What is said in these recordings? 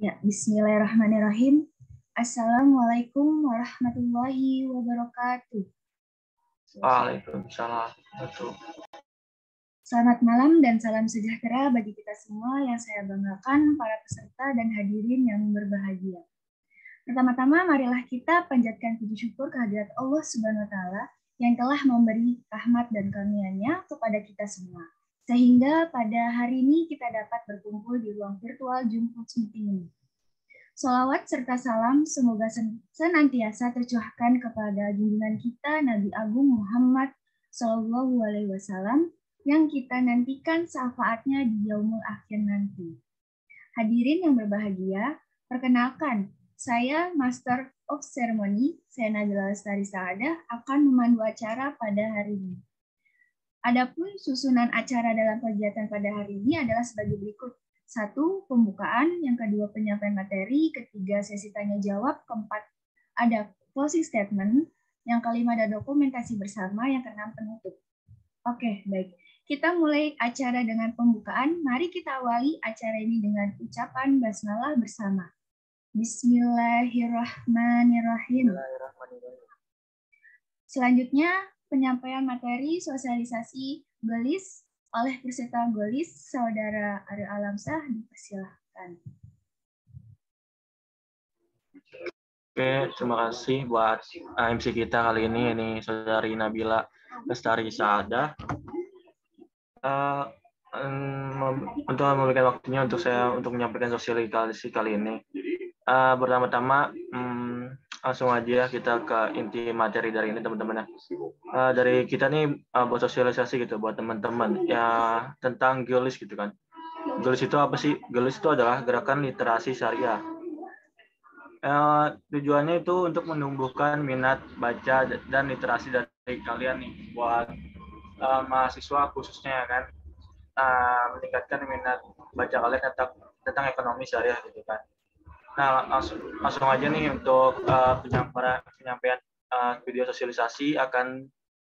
Ya, bismillahirrahmanirrahim. Assalamualaikum warahmatullahi wabarakatuh. Waalaikumsalam. Selamat malam dan salam sejahtera bagi kita semua yang saya banggakan, para peserta dan hadirin yang berbahagia. Pertama-tama, marilah kita panjatkan puji syukur kehadirat Allah Subhanahu wa Ta'ala yang telah memberi rahmat dan karunia-Nya kepada kita semua. Sehingga pada hari ini kita dapat berkumpul di ruang virtual Jumhur Meeting ini. Sholawat serta salam semoga senantiasa tercurahkan kepada junjungan kita Nabi Agung Muhammad Shallallahu Alaihi Wasallam yang kita nantikan syafaatnya di yaumul akhir nanti. Hadirin yang berbahagia, perkenalkan, saya Master of Ceremony, saya Nabila Lestari Saadah, akan memandu acara pada hari ini. Adapun susunan acara dalam kegiatan pada hari ini adalah sebagai berikut. 1. Pembukaan, yang kedua penyampaian materi, ketiga sesi tanya jawab, keempat ada closing statement, yang kelima ada dokumentasi bersama, yang keenam penutup. Oke, baik. Kita mulai acara dengan pembukaan. Mari kita awali acara ini dengan ucapan basmalah bersama. Bismillahirrahmanirrahim. Selanjutnya, penyampaian materi sosialisasi GELIS oleh peserta GELIS, Saudara Ariel Alamsyah, dipersilahkan. Oke, terima kasih buat MC kita kali ini Saudari Nabila Lestari Saadah. Untuk memberikan waktunya untuk saya untuk menyampaikan sosialisasi kali ini. Pertama-tama, langsung aja kita ke inti materi dari ini, teman-teman. Dari kita nih buat sosialisasi gitu buat teman-teman ya tentang GELIS gitu kan. GELIS itu apa sih? GELIS itu adalah gerakan literasi syariah. Tujuannya itu untuk menumbuhkan minat baca dan literasi dari kalian nih buat mahasiswa khususnya kan. Meningkatkan minat baca kalian tentang ekonomi syariah gitu kan. Nah, langsung aja nih untuk penyampaian video sosialisasi akan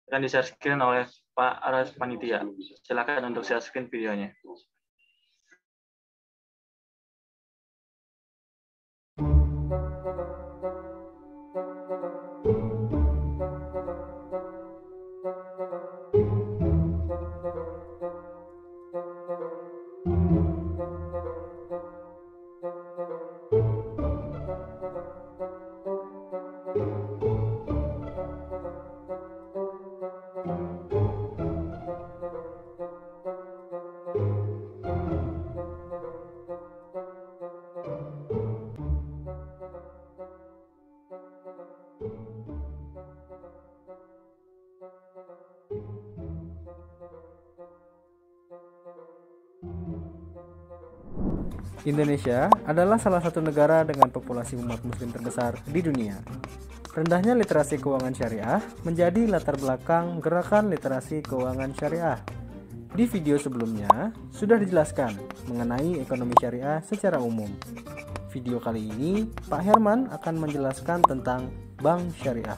di-share screen oleh Pak Aras Panitia. Silakan untuk share screen videonya. Indonesia adalah salah satu negara dengan populasi umat muslim terbesar di dunia. Rendahnya literasi keuangan syariah menjadi latar belakang gerakan literasi keuangan syariah. Di video sebelumnya sudah dijelaskan mengenai ekonomi syariah secara umum. Video kali ini Pak Herman akan menjelaskan tentang bank syariah.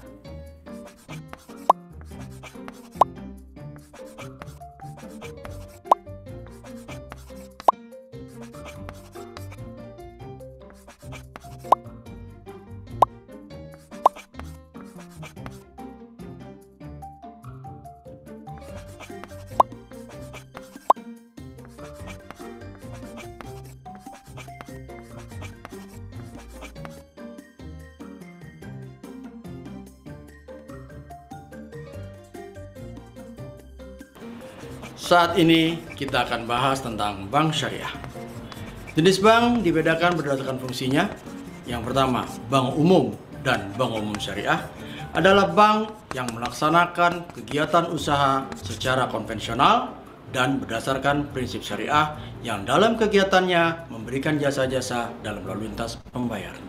Saat ini kita akan bahas tentang bank syariah. Jenis bank dibedakan berdasarkan fungsinya. Yang pertama, bank umum dan bank umum syariah adalah bank yang melaksanakan kegiatan usaha secara konvensional dan berdasarkan prinsip syariah yang dalam kegiatannya memberikan jasa-jasa dalam lalu lintas pembayaran.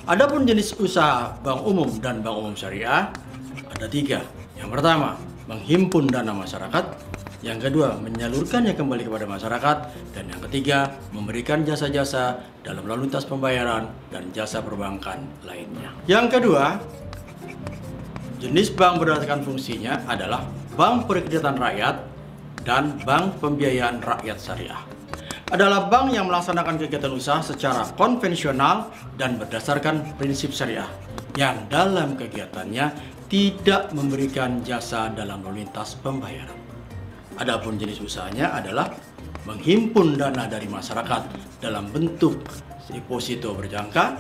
Adapun jenis usaha bank umum dan bank umum syariah ada 3. Yang pertama, menghimpun dana masyarakat. Yang kedua, menyalurkannya kembali kepada masyarakat. Dan yang ketiga, memberikan jasa-jasa dalam lalu lintas pembayaran dan jasa perbankan lainnya. Yang kedua, jenis bank berdasarkan fungsinya adalah bank perkreditan rakyat dan bank pembiayaan rakyat syariah. adalah bank yang melaksanakan kegiatan usaha secara konvensional dan berdasarkan prinsip syariah, yang dalam kegiatannya tidak memberikan jasa dalam lalu lintas pembayaran. Adapun jenis usahanya adalah menghimpun dana dari masyarakat dalam bentuk deposito berjangka,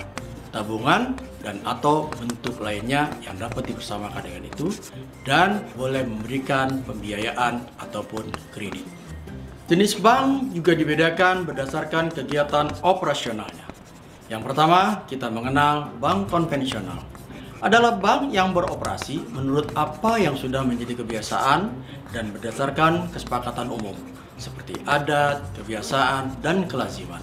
tabungan, dan atau bentuk lainnya yang dapat dibersamakan dengan itu, dan boleh memberikan pembiayaan ataupun kredit. Jenis bank juga dibedakan berdasarkan kegiatan operasionalnya. Yang pertama, kita mengenal bank konvensional. Adalah bank yang beroperasi menurut apa yang sudah menjadi kebiasaan dan berdasarkan kesepakatan umum, seperti adat, kebiasaan, dan kelaziman.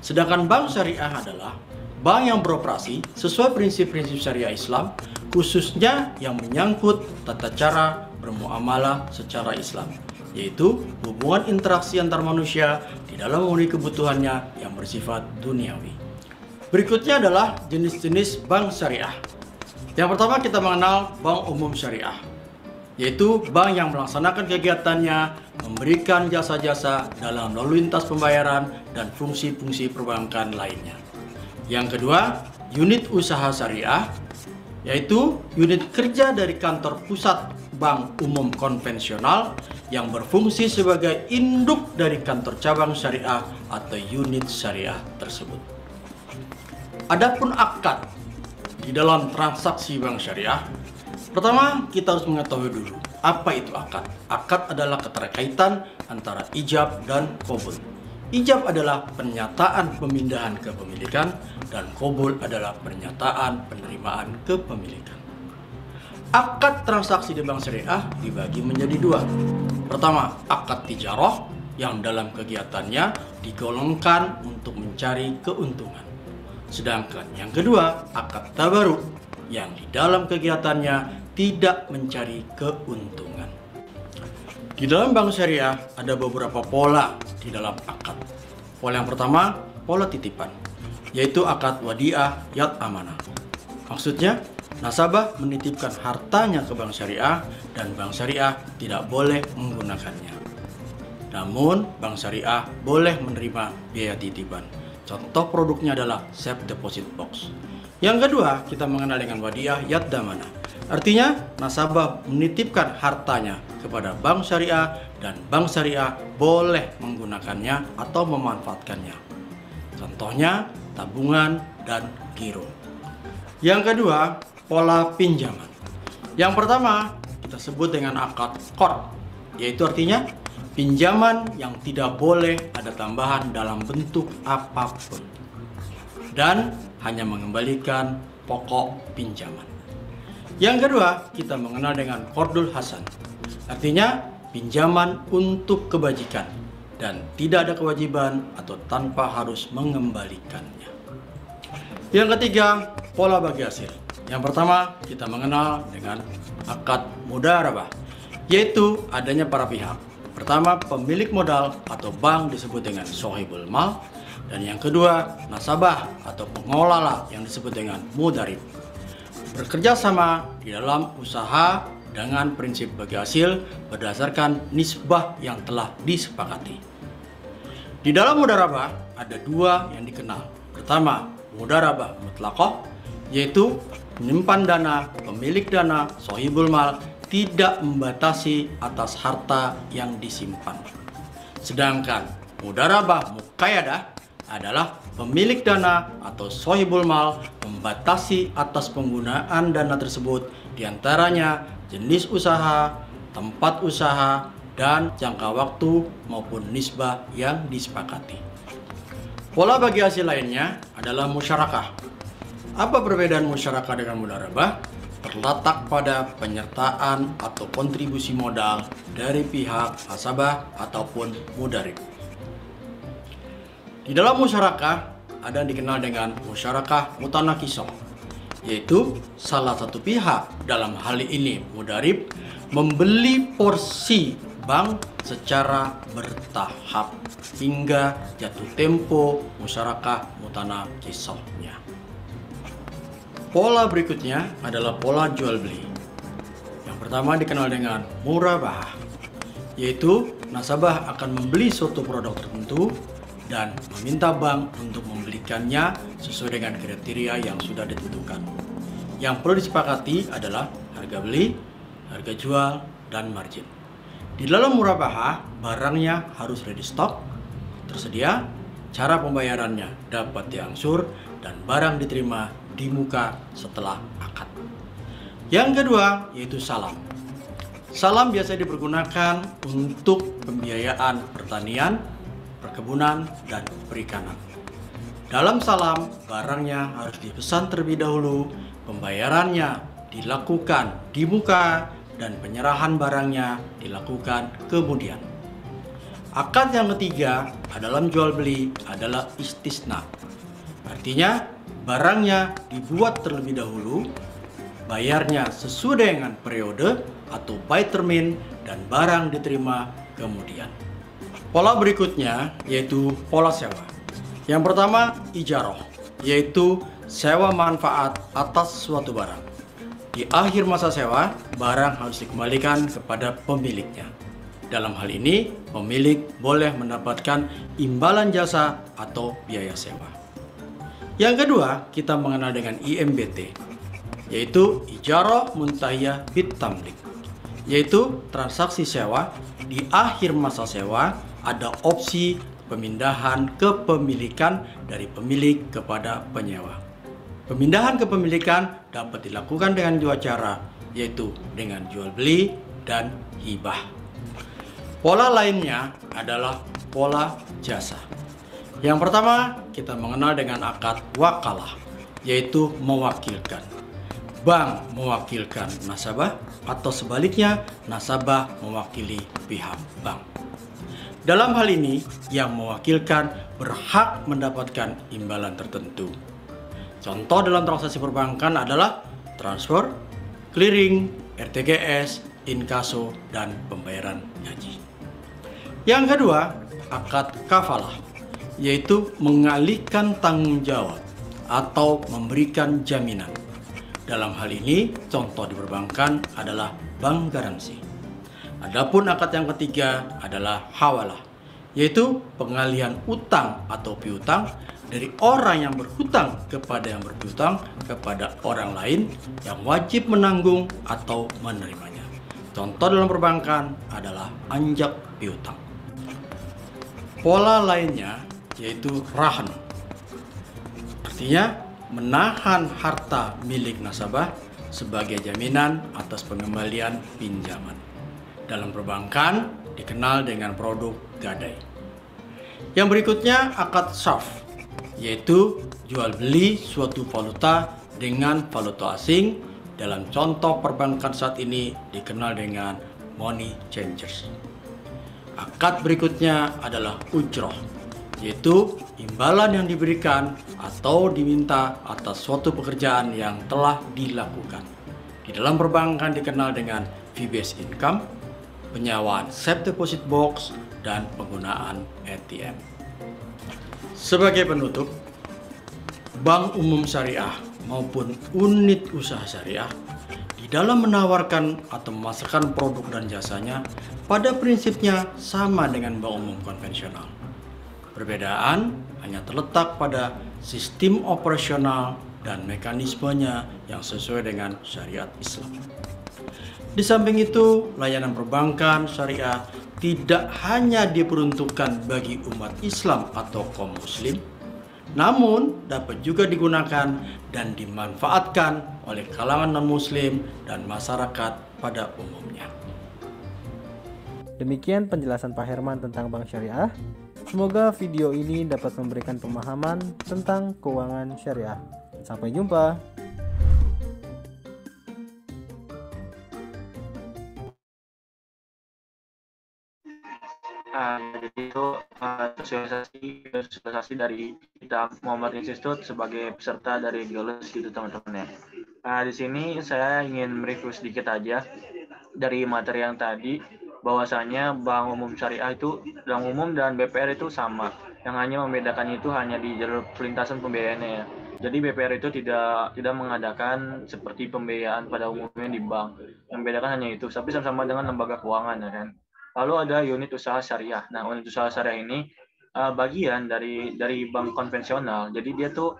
Sedangkan bank syariah adalah bank yang beroperasi sesuai prinsip-prinsip syariah Islam, khususnya yang menyangkut tata cara bermuamalah secara Islam, yaitu hubungan interaksi antar manusia di dalam memenuhi kebutuhannya yang bersifat duniawi. Berikutnya adalah jenis-jenis bank syariah. Yang pertama kita mengenal bank umum syariah, yaitu bank yang melaksanakan kegiatannya memberikan jasa-jasa dalam lalu lintas pembayaran dan fungsi-fungsi perbankan lainnya. Yang kedua, unit usaha syariah, yaitu unit kerja dari kantor pusat bank umum konvensional yang berfungsi sebagai induk dari kantor cabang syariah atau unit syariah tersebut. Adapun akad di dalam transaksi bank syariah, pertama kita harus mengetahui dulu apa itu akad. Akad adalah keterkaitan antara ijab dan qabul. Ijab adalah pernyataan pemindahan kepemilikan dan qabul adalah pernyataan penerimaan kepemilikan. Akad transaksi di bank syariah dibagi menjadi dua. Pertama, akad tijarah yang dalam kegiatannya digolongkan untuk mencari keuntungan. Sedangkan yang kedua, akad tabaruk yang di dalam kegiatannya tidak mencari keuntungan. Di dalam bank syariah ada beberapa pola di dalam akad. Pola yang pertama, pola titipan, yaitu akad wadiah yad amanah. Maksudnya, nasabah menitipkan hartanya ke bank syariah dan bank syariah tidak boleh menggunakannya. Namun, bank syariah boleh menerima biaya titipan. Contoh produknya adalah safe deposit box. Yang kedua, kita mengenal dengan wadiah yad damanah. Artinya, nasabah menitipkan hartanya kepada bank syariah dan bank syariah boleh menggunakannya atau memanfaatkannya. Contohnya, tabungan dan giro. Yang kedua, pola pinjaman. Yang pertama, kita sebut dengan akad qard, yaitu artinya pinjaman yang tidak boleh ada tambahan dalam bentuk apapun dan hanya mengembalikan pokok pinjaman. Yang kedua, kita mengenal dengan qardul hasan. Artinya pinjaman untuk kebajikan dan tidak ada kewajiban atau tanpa harus mengembalikannya. Yang ketiga, pola bagi hasil. Yang pertama, kita mengenal dengan akad mudharabah, yaitu adanya para pihak. Pertama, pemilik modal atau bank disebut dengan sohibul mal, dan yang kedua, nasabah atau pengelola yang disebut dengan mudharib. Bekerja sama di dalam usaha dengan prinsip bagi hasil berdasarkan nisbah yang telah disepakati. Di dalam mudharabah ada dua yang dikenal. Pertama, mudharabah mutlaqah, yaitu menyimpan dana, pemilik dana, sohibul mal tidak membatasi atas harta yang disimpan. Sedangkan mudharabah muqayyadah adalah pemilik dana atau sohibul mal membatasi atas penggunaan dana tersebut, diantaranya jenis usaha, tempat usaha, dan jangka waktu maupun nisbah yang disepakati. Pola bagi hasil lainnya adalah musyarakah. Apa perbedaan musyarakah dengan mudharabah? Terletak pada penyertaan atau kontribusi modal dari pihak nasabah ataupun mudharib. Di dalam musyarakah ada yang dikenal dengan musyarakah mutanakisah, yaitu salah satu pihak, dalam hal ini mudharib, membeli porsi bank secara bertahap hingga jatuh tempo musyarakah mutanakisahnya. Pola berikutnya adalah pola jual beli. Yang pertama dikenal dengan murabahah, yaitu nasabah akan membeli suatu produk tertentu dan meminta bank untuk membelikannya sesuai dengan kriteria yang sudah ditentukan. Yang perlu disepakati adalah harga beli, harga jual, dan margin. Di dalam murabahah, barangnya harus ready stock, tersedia, cara pembayarannya dapat diangsur, dan barang diterima di muka setelah akad. Yang kedua yaitu salam. Salam biasa dipergunakan untuk pembiayaan pertanian, perkebunan, dan perikanan. Dalam salam, barangnya harus dipesan terlebih dahulu, pembayarannya dilakukan di muka, dan penyerahan barangnya dilakukan kemudian. Akad yang ketiga dalam jual beli adalah istisna. Artinya, barangnya dibuat terlebih dahulu, bayarnya sesuai dengan periode atau by termin, dan barang diterima kemudian. Pola berikutnya yaitu pola sewa. Yang pertama, ijarah, yaitu sewa manfaat atas suatu barang. Di akhir masa sewa, barang harus dikembalikan kepada pemiliknya. Dalam hal ini, pemilik boleh mendapatkan imbalan jasa atau biaya sewa. Yang kedua, kita mengenal dengan IMBT, yaitu Ijarah Muntahiyah Bit Tamlik, yaitu transaksi sewa. Di akhir masa sewa, ada opsi pemindahan kepemilikan dari pemilik kepada penyewa. Pemindahan kepemilikan dapat dilakukan dengan dua cara, yaitu dengan jual beli dan hibah. Pola lainnya adalah pola jasa. Yang pertama, kita mengenal dengan akad wakalah, yaitu mewakilkan. Bank mewakilkan nasabah atau sebaliknya nasabah mewakili pihak bank. Dalam hal ini, yang mewakilkan berhak mendapatkan imbalan tertentu. Contoh dalam transaksi perbankan adalah transfer, clearing, RTGS, inkaso, dan pembayaran gaji. Yang kedua, akad kafalah, yaitu mengalihkan tanggung jawab atau memberikan jaminan. Dalam hal ini, contoh di perbankan adalah bank garansi. Adapun akad yang ketiga adalah hawalah, yaitu pengalihan utang atau piutang dari orang yang berhutang kepada yang berhutang kepada orang lain yang wajib menanggung atau menerimanya. Contoh dalam perbankan adalah anjak piutang. Pola lainnya yaitu rahan, artinya menahan harta milik nasabah sebagai jaminan atas pengembalian pinjaman. Dalam perbankan dikenal dengan produk gadai. Yang berikutnya akad sarf, yaitu jual beli suatu valuta dengan valuta asing. Dalam contoh perbankan saat ini dikenal dengan money changers. Akad berikutnya adalah ujroh, yaitu imbalan yang diberikan atau diminta atas suatu pekerjaan yang telah dilakukan. Di dalam perbankan dikenal dengan fee-based income, penyewaan safe deposit box, dan penggunaan ATM. Sebagai penutup, Bank Umum Syariah maupun unit usaha syariah di dalam menawarkan atau memasarkan produk dan jasanya pada prinsipnya sama dengan bank umum konvensional. Perbedaan hanya terletak pada sistem operasional dan mekanismenya yang sesuai dengan syariat Islam. Di samping itu, layanan perbankan syariah tidak hanya diperuntukkan bagi umat Islam atau kaum muslim, namun dapat juga digunakan dan dimanfaatkan oleh kalangan non-muslim dan masyarakat pada umumnya. Demikian penjelasan Pak Herman tentang bank syariah. Semoga video ini dapat memberikan pemahaman tentang keuangan syariah. Sampai jumpa. Jadi itu sosialisasi dari kita Muhammad Institute sebagai peserta dari Geologis gitu teman-teman ya. Di sini saya ingin mereview sedikit aja dari materi yang tadi, bahwasanya Bank Umum Syariah itu, Bank Umum dan BPR itu sama. Yang hanya membedakannya itu hanya di jalur pelintasan pembiayaannya ya. Jadi BPR itu tidak mengadakan seperti pembiayaan pada umumnya di bank. Yang membedakan hanya itu, tapi sama-sama dengan lembaga keuangan ya kan. Lalu ada unit usaha syariah. Nah, unit usaha syariah ini bagian dari bank konvensional. Jadi dia tuh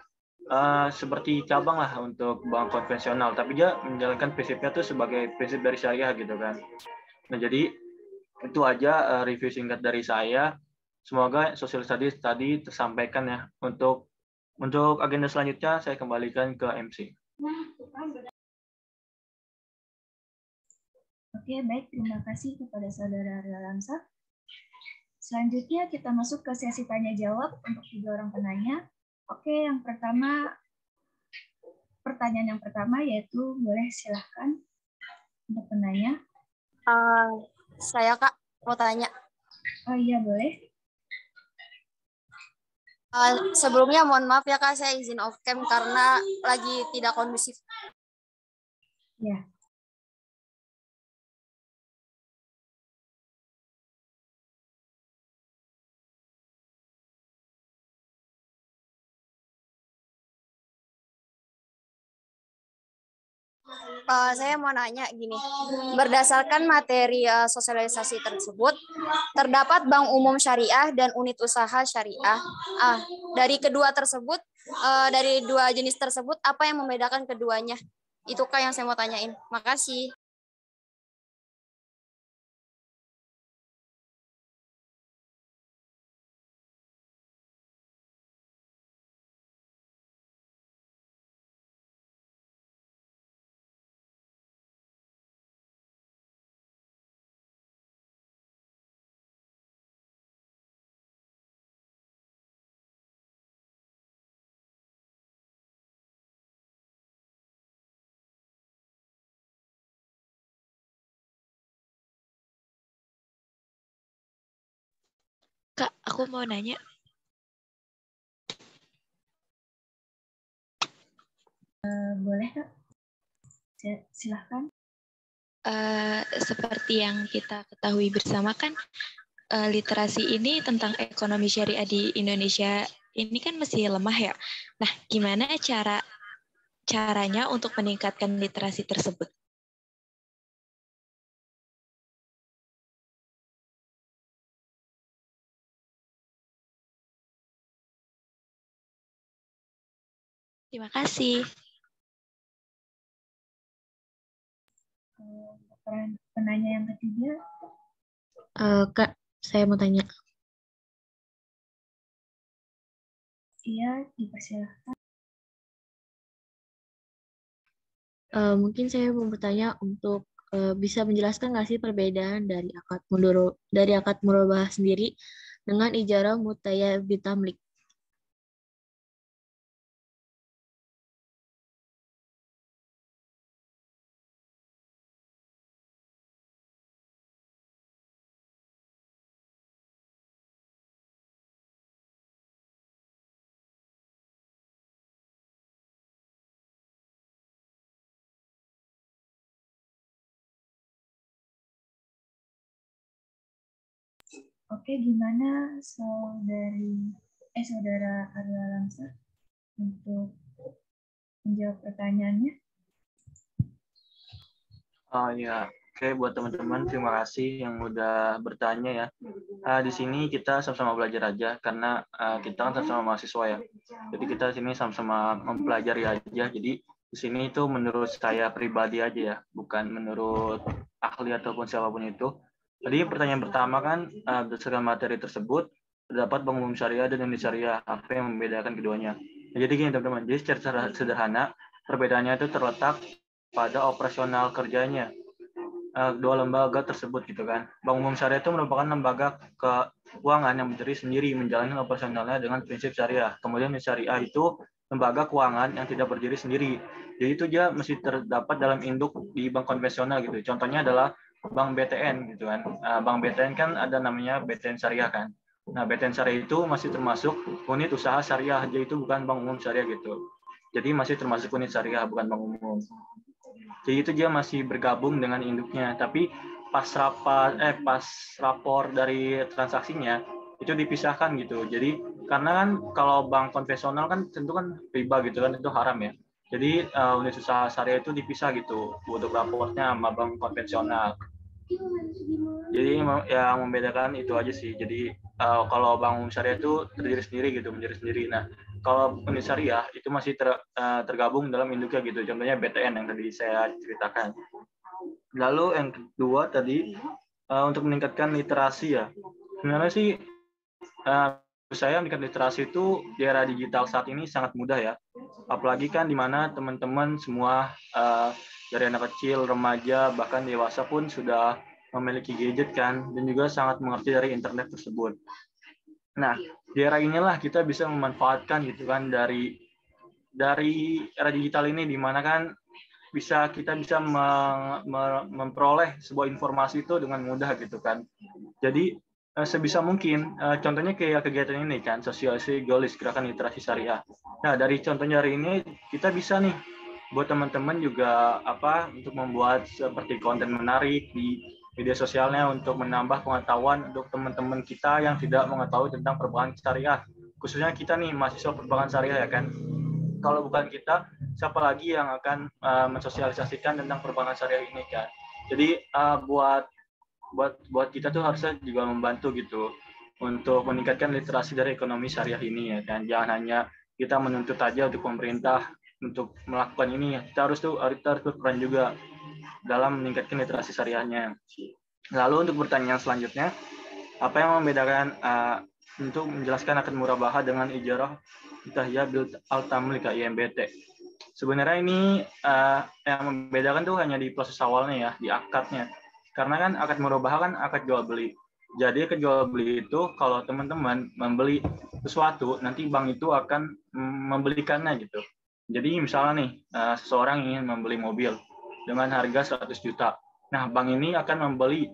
seperti cabang lah untuk bank konvensional, tapi dia menjalankan prinsipnya tuh sebagai prinsip dari syariah gitu kan. Nah, jadi itu aja review singkat dari saya. Semoga social studies tadi tersampaikan ya. Untuk agenda selanjutnya saya kembalikan ke MC. Oke, baik. Terima kasih kepada Saudara Alamsa. Selanjutnya kita masuk ke sesi tanya-jawab untuk 3 orang penanya. Oke, pertanyaan yang pertama yaitu, boleh silahkan untuk penanya. Saya Kak, mau tanya. Oh iya, boleh. Sebelumnya mohon maaf ya Kak, saya izin off cam karena lagi tidak kondusif. Ya. Saya mau nanya gini, berdasarkan materi sosialisasi tersebut, terdapat bank umum syariah dan unit usaha syariah. Dari kedua tersebut, dari dua jenis tersebut, apa yang membedakan keduanya? Itu Kak yang saya mau tanyain. Makasih. Kak, aku mau nanya. Boleh, Kak? Silahkan. Seperti yang kita ketahui bersama kan, literasi ini tentang ekonomi syariah di Indonesia ini kan masih lemah ya. Nah, gimana caranya untuk meningkatkan literasi tersebut? Terima kasih. Penanya yang ketiga. Kak, saya mau tanya. Iya, dipersilahkan. Mungkin saya mau bertanya untuk bisa menjelaskan nggak sih perbedaan dari akad murabahah sendiri dengan ijarah mutayya bitamlik? Oke, gimana Saudara Arya Alamsa untuk menjawab pertanyaannya? Ya, oke, buat teman-teman terima kasih yang udah bertanya ya. Di sini kita sama-sama belajar aja karena kita kan sama-sama mahasiswa ya. Jadi kita di sini sama-sama mempelajari aja. Jadi di sini itu menurut saya pribadi aja ya, bukan menurut ahli ataupun siapapun itu. Jadi pertanyaan pertama kan, berdasarkan materi tersebut, terdapat bank umum syariah dan unit syariah, apa yang membedakan keduanya. Nah, jadi gini teman-teman, jadi secara sederhana, perbedaannya itu terletak pada operasional kerjanya dua lembaga tersebut gitu kan. Bank umum syariah itu merupakan lembaga keuangan yang berdiri sendiri menjalankan operasionalnya dengan prinsip syariah. Kemudian unit syariah itu lembaga keuangan yang tidak berdiri sendiri. Jadi itu dia mesti terdapat dalam induk di bank konvensional gitu. Contohnya adalah Bank BTN gitu kan. Bank BTN kan ada namanya BTN Syariah kan. Nah, BTN Syariah itu masih termasuk unit usaha syariah, jadi itu bukan bank umum syariah gitu. Jadi masih termasuk unit syariah, bukan bank umum. Jadi itu dia masih bergabung dengan induknya. Tapi pas rapor dari transaksinya itu dipisahkan gitu. Jadi karena kan kalau bank konvensional kan tentu kan riba gitu kan, itu haram ya. Jadi unit usaha syariah itu dipisah gitu untuk raportnya sama bank konvensional. Jadi yang membedakan itu aja sih. Jadi kalau bank umum syariah itu terdiri sendiri gitu, berdiri sendiri. Nah, kalau unit syariah itu masih tergabung dalam induknya gitu. Contohnya BTN yang tadi saya ceritakan. Lalu yang kedua tadi untuk meningkatkan literasi ya. Sebenarnya sih saya meningkatkan literasi itu di era digital saat ini sangat mudah ya. Apalagi kan di mana teman-teman semua dari anak kecil, remaja, bahkan dewasa pun sudah memiliki gadget kan, dan juga sangat mengerti dari internet tersebut. Nah, di era inilah kita bisa memanfaatkan gitu kan dari era digital ini, di mana kan kita bisa memperoleh sebuah informasi itu dengan mudah gitu kan. Jadi sebisa mungkin, contohnya kayak kegiatan ini kan, sosialisasi Golis, gerakan literasi syariah. Nah, dari contohnya hari ini kita bisa nih buat teman-teman juga untuk membuat seperti konten menarik di media sosialnya untuk menambah pengetahuan untuk teman-teman kita yang tidak mengetahui tentang perbankan syariah. Khususnya kita nih mahasiswa perbankan syariah ya kan. Kalau bukan kita, siapa lagi yang akan mensosialisasikan tentang perbankan syariah ini kan. Jadi buat kita tuh harusnya juga membantu gitu untuk meningkatkan literasi dari ekonomi syariah ini ya kan. Jangan hanya kita menuntut aja untuk pemerintah untuk melakukan ini, kita harus berperan juga dalam meningkatkan literasi syariahnya. Lalu untuk pertanyaan selanjutnya, apa yang membedakan untuk menjelaskan akad murabahah dengan ijarah tahiyah bil al-tamlik IMBT? Sebenarnya ini yang membedakan tuh hanya di proses awalnya ya, di akadnya. Karena kan akad murabahah kan akad jual beli. Jadi akad jual beli itu kalau teman-teman membeli sesuatu, nanti bank itu akan membelikannya gitu. Jadi misalnya nih, seseorang ingin membeli mobil dengan harga 100 juta. Nah, bank ini akan membeli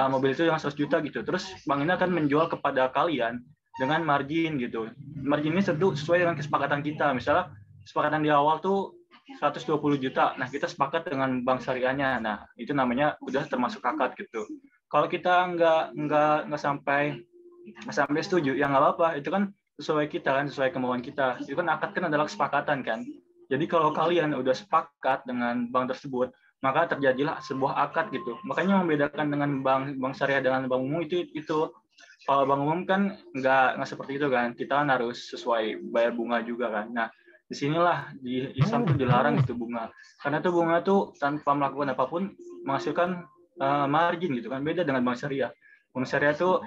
mobil itu yang 100 juta gitu. Terus bank ini akan menjual kepada kalian dengan margin gitu. Margin ini tentu sesuai dengan kesepakatan kita. Misalnya kesepakatan di awal tuh 120 juta. Nah, kita sepakat dengan bank syariahnya. Nah, itu namanya udah termasuk akad gitu. Kalau kita nggak sampai setuju, ya nggak apa-apa. Itu kan sesuai kita kan, sesuai kemauan kita. Itu kan akad kan adalah kesepakatan kan. Jadi kalau kalian udah sepakat dengan bank tersebut, maka terjadilah sebuah akad gitu. Makanya membedakan dengan bank syariah dengan bank umum itu. Kalau bank umum kan nggak seperti itu kan. Kita kan harus sesuai bayar bunga juga kan. Nah, disinilah di Islam tuh dilarang itu bunga. Karena tuh bunga tuh tanpa melakukan apapun menghasilkan margin gitu kan. Beda dengan bank syariah. Bank syariah tuh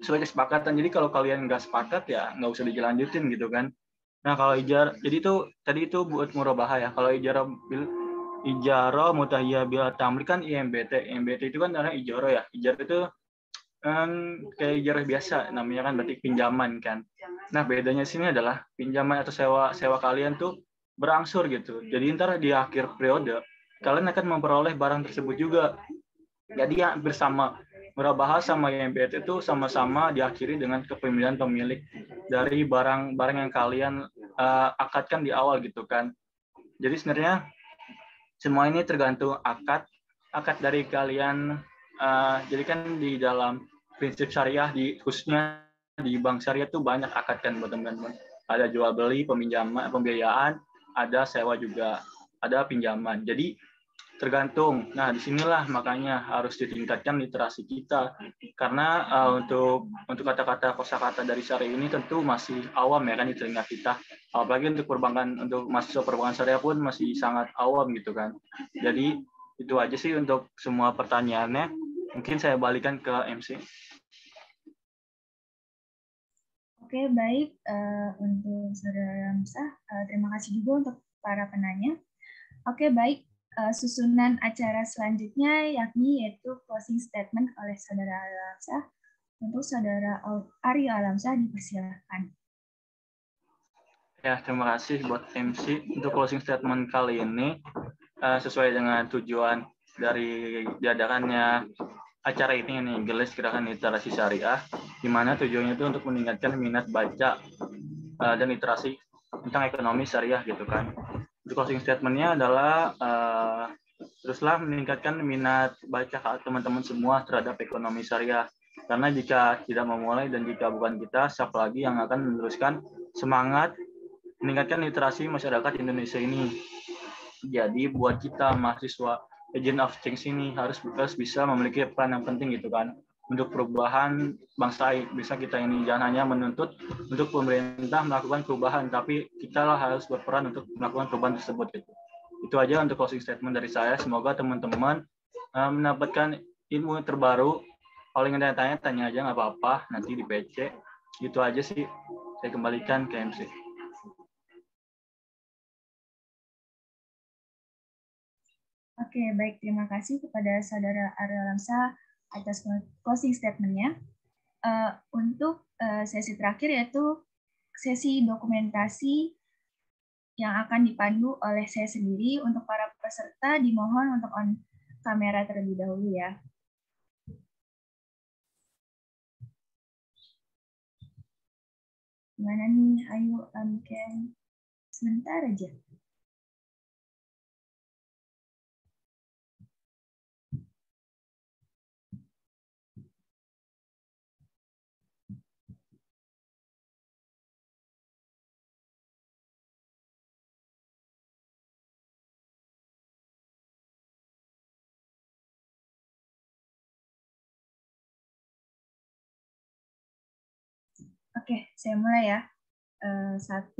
sesuai kesepakatan. Jadi kalau kalian nggak sepakat ya nggak usah dilanjutin gitu kan. Nah kalau jadi tadi itu buat murabahah ya. Kalau ijarah mutahiyah bil tamlik kan IMBT. IMBT itu kan adalah ijarah ya. Ijarah itu kayak ijarah biasa namanya kan, berarti pinjaman kan. Nah bedanya sini adalah pinjaman atau sewa kalian tuh berangsur gitu. Jadi ntar di akhir periode kalian akan memperoleh barang tersebut juga. Jadi ya bersama murabahah sama IMBT itu sama-sama diakhiri dengan kepemilikan pemilik dari barang yang kalian akadkan di awal gitu kan. Jadi sebenarnya semua ini tergantung akad dari kalian. Jadi kan di dalam prinsip syariah, khususnya di bank syariah tuh banyak akad kan buat teman-teman. Ada jual beli, peminjaman, pembiayaan, ada sewa juga, ada pinjaman. Jadi tergantung. Nah, disinilah makanya harus ditingkatkan literasi kita. Karena untuk kata-kata kosakata dari syariah ini tentu masih awam ya kan di telinga kita. Apalagi untuk mahasiswa perbankan syariah pun masih sangat awam gitu kan. Jadi itu aja sih untuk semua pertanyaannya. Mungkin saya balikan ke MC. Oke, baik. Untuk Saudara Musa, terima kasih juga untuk para penanya. Oke, baik. Susunan acara selanjutnya yaitu closing statement oleh Saudara Alamsyah. Untuk Saudara Aryo Alamsyah dipersilakan. Ya, terima kasih buat MC. Untuk closing statement kali ini sesuai dengan tujuan dari diadakannya acara ini nih, Golis Gerakan Literasi Syariah, di mana tujuannya itu untuk meningkatkan minat baca dan literasi tentang ekonomi syariah gitu kan. Untuk closing statement-nya adalah teruslah meningkatkan minat baca teman-teman semua terhadap ekonomi syariah. Karena jika tidak memulai dan jika bukan kita, siapa lagi yang akan meneruskan semangat meningkatkan literasi masyarakat Indonesia ini. Jadi buat kita mahasiswa agent of change ini harus bisa memiliki peran yang penting gitu kan. untuk perubahan bangsa. Bisa kita ini jangan hanya menuntut untuk pemerintah melakukan perubahan, tapi kita lah harus berperan untuk melakukan perubahan tersebut. Itu aja untuk closing statement dari saya. Semoga teman-teman mendapatkan ilmu terbaru. Paling ada tanya aja nggak apa-apa nanti di PC. Gitu aja sih. Saya kembalikan ke MC. Oke, baik. Terima kasih kepada Saudara Ariel Lamsa atas closing statement-nya. Untuk sesi terakhir yaitu sesi dokumentasi yang akan dipandu oleh saya sendiri. Untuk para peserta dimohon untuk on kamera terlebih dahulu ya. Gimana nih? Ayo, Ken. Sebentar aja. Oke, saya mulai ya. 1,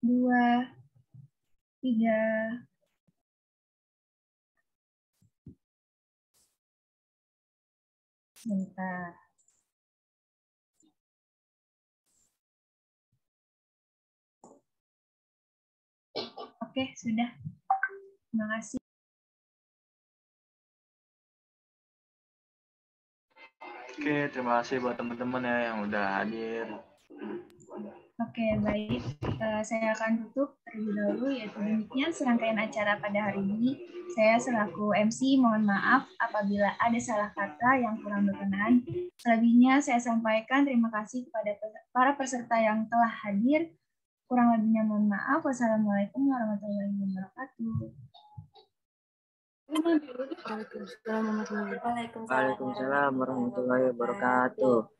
2, 3. Sebentar. Oke, sudah. Terima kasih. Oke, terima kasih buat teman-teman ya yang udah hadir. Oke, baik. Saya akan tutup terlebih dahulu, yaitu demikian serangkaian acara pada hari ini. Saya selaku MC mohon maaf apabila ada salah kata yang kurang berkenan. Selebihnya saya sampaikan terima kasih kepada para peserta yang telah hadir. Kurang lebihnya mohon maaf. Wassalamualaikum warahmatullahi wabarakatuh. Waalaikumsalam warahmatullahi wabarakatuh.